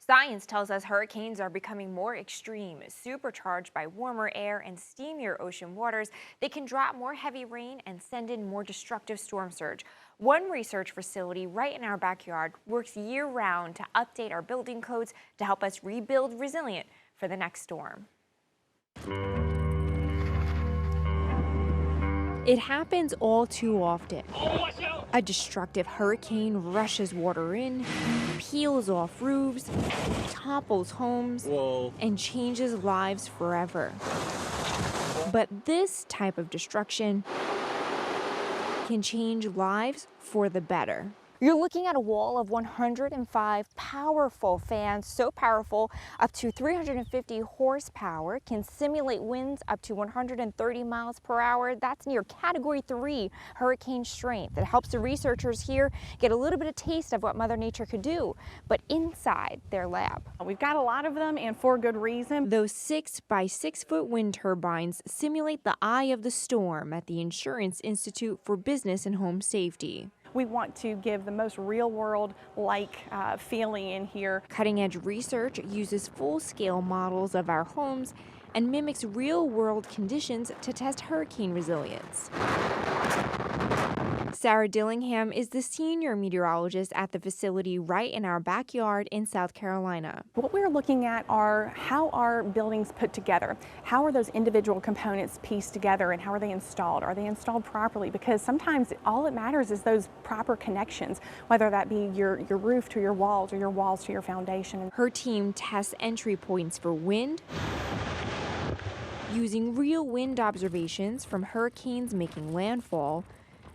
Science tells us hurricanes are becoming more extreme. Supercharged by warmer air and steamier ocean waters, they can drop more heavy rain and send in more destructive storm surge. One research facility right in our backyard works year-round to update our building codes to help us rebuild resilient for the next storm. It happens all too often. A destructive hurricane rushes water in, peels off roofs, topples homes, and changes lives forever. But this type of destruction can change lives for the better. You're looking at a wall of 105 powerful fans, so powerful up to 350 horsepower, can simulate winds up to 130 miles per hour. That's near Category 3 hurricane strength. It helps the researchers here get a little bit of taste of what Mother Nature could do, but inside their lab. We've got a lot of them, and for good reason. Those 6 by 6 foot wind turbines simulate the eye of the storm at the Insurance Institute for Business and Home Safety. We want to give the most real-world-like feeling in here. Cutting-edge research uses full-scale models of our homes and mimics real-world conditions to test hurricane resilience. Sarah Dillingham is the senior meteorologist at the facility right in our backyard in South Carolina. What we're looking at are how are buildings put together? How are those individual components pieced together, and how are they installed? Are they installed properly? Because sometimes all that matters is those proper connections, whether that be your roof to your walls or your walls to your foundation. Her team tests entry points for wind, using real wind observations from hurricanes making landfall,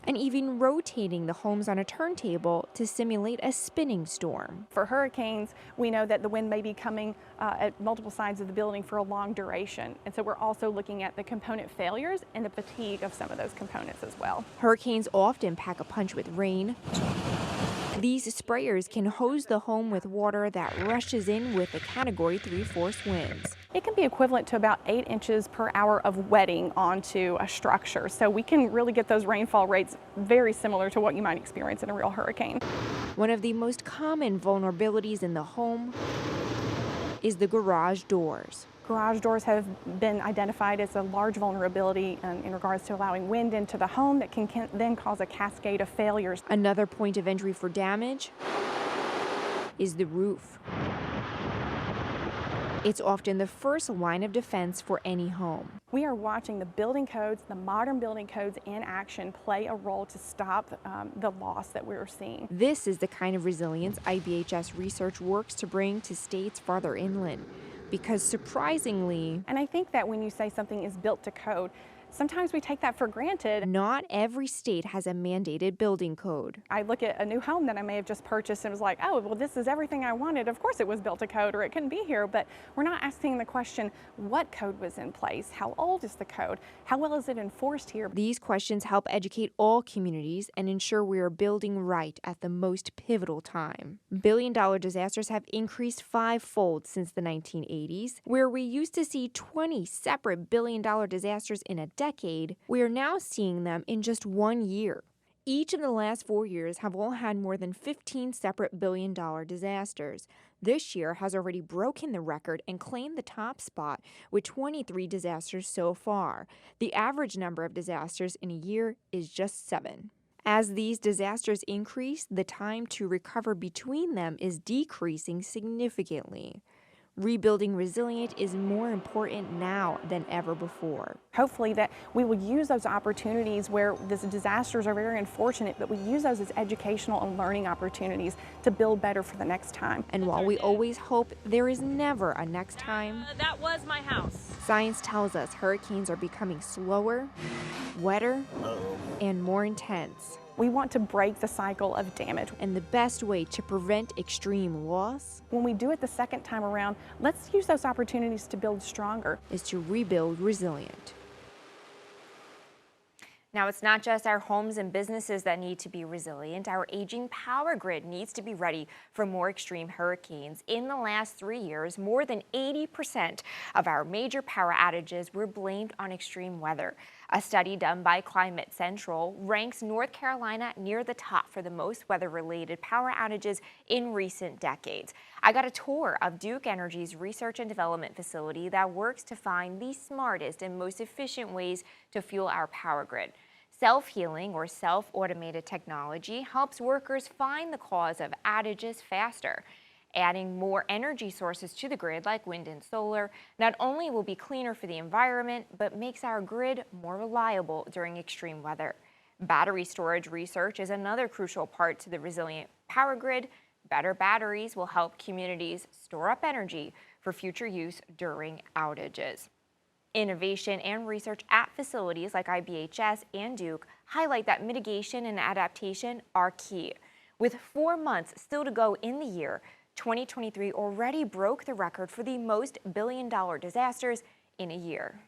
and even rotating the homes on a turntable to simulate a spinning storm. For hurricanes, we know that the wind may be coming at multiple sides of the building for a long duration. And so we're also looking at the component failures and the fatigue of some of those components as well. Hurricanes often pack a punch with rain. These sprayers can hose the home with water that rushes in with the Category 3 force winds. It can be equivalent to about 8 inches per hour of wetting onto a structure. So we can really get those rainfall rates very similar to what you might experience in a real hurricane. One of the most common vulnerabilities in the home is the garage doors. Garage doors have been identified as a large vulnerability in regards to allowing wind into the home that can then cause a cascade of failures. Another point of entry for damage is the roof. It's often the first line of defense for any home. We are watching the building codes, the modern building codes in action, play a role to stop the loss that we're seeing. This is the kind of resilience IBHS research works to bring to states farther inland. Because surprisingly, and I think that when you say something is built to code, sometimes we take that for granted. Not every state has a mandated building code. I look at a new home that I may have just purchased and was like, oh, well, this is everything I wanted. Of course it was built to code or it couldn't be here, but we're not asking the question, what code was in place? How old is the code? How well is it enforced here? These questions help educate all communities and ensure we are building right at the most pivotal time. Billion-dollar disasters have increased 5-fold since the 1980s. Where we used to see 20 separate billion-dollar disasters in a decade, we are now seeing them in just 1 year. Each of the last 4 years have all had more than 15 separate billion-dollar disasters. This year has already broken the record and claimed the top spot with 23 disasters so far. The average number of disasters in a year is just 7. As these disasters increase, the time to recover between them is decreasing significantly. Rebuilding resilient is more important now than ever before. Hopefully that we will use those opportunities where these disasters are very unfortunate, but we use those as educational and learning opportunities to build better for the next time. And while we always hope there is never a next time, that was my house. Science tells us hurricanes are becoming slower, wetter, and more intense. We want to break the cycle of damage. And the best way to prevent extreme loss, when we do it the second time around, let's use those opportunities to build stronger, is to rebuild resilient. Now, it's not just our homes and businesses that need to be resilient. Our aging power grid needs to be ready for more extreme hurricanes. In the last 3 years, more than 80% of our major power outages were blamed on extreme weather. A study done by Climate Central ranks North Carolina near the top for the most weather-related power outages in recent decades. I got a tour of Duke Energy's research and development facility that works to find the smartest and most efficient ways to fuel our power grid. Self-healing or self-automated technology helps workers find the cause of outages faster. Adding more energy sources to the grid like wind and solar not only will be cleaner for the environment, but makes our grid more reliable during extreme weather. Battery storage research is another crucial part to the resilient power grid. Better batteries will help communities store up energy for future use during outages. Innovation and research at facilities like IBHS and Duke highlight that mitigation and adaptation are key. With 4 months still to go in the year, 2023 already broke the record for the most billion-dollar disasters in a year.